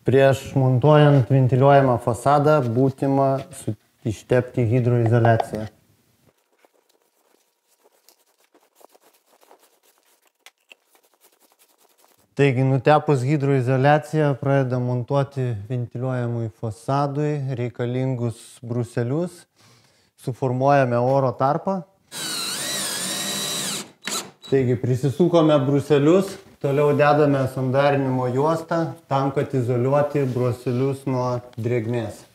Prieš montuojant ventiliuojamą fasadą būtina ištepti hidroizoliaciją. Taigi, nutepus hidroizoliaciją pradedam montuoti ventiliuojamui fasadui reikalingus bruselius. Suformuojame oro tarpą. Taigi, prisisukome bruselius, toliau dedame sandarinimo juostą tam, kad izoliuoti bruselius nuo drėgmės.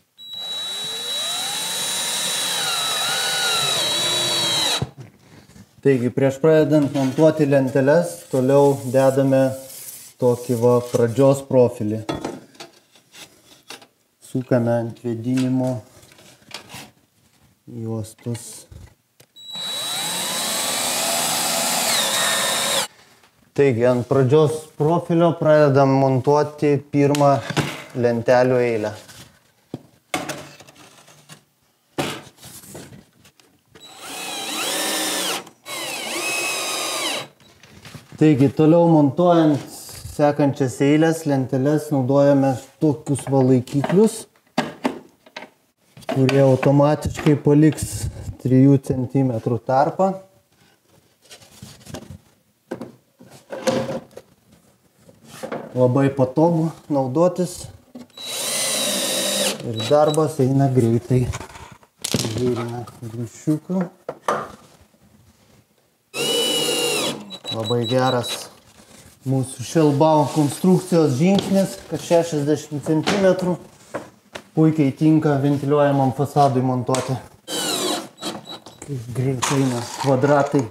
Taigi, prieš pradedant montuoti lenteles, toliau dedame tokį pradžios profilį. Sukame ant vėdinimo juostos. Taigi, ant pradžios profilio pradedam montuoti pirmą lentelių eilę. Taigi, toliau montuojant sekančias eilės lenteles naudojame tokius laikiklius, kurie automatiškai paliks 3 cm tarpą. Labai patogu naudotis ir darbas eina greitai. Žiūrime grįžčiukų. Labai geras mūsų šelbau konstrukcijos žingsnis, kad 60 cm puikiai tinka ventiliuojamam fasadui montuoti. Kaip greitai eina kvadratai.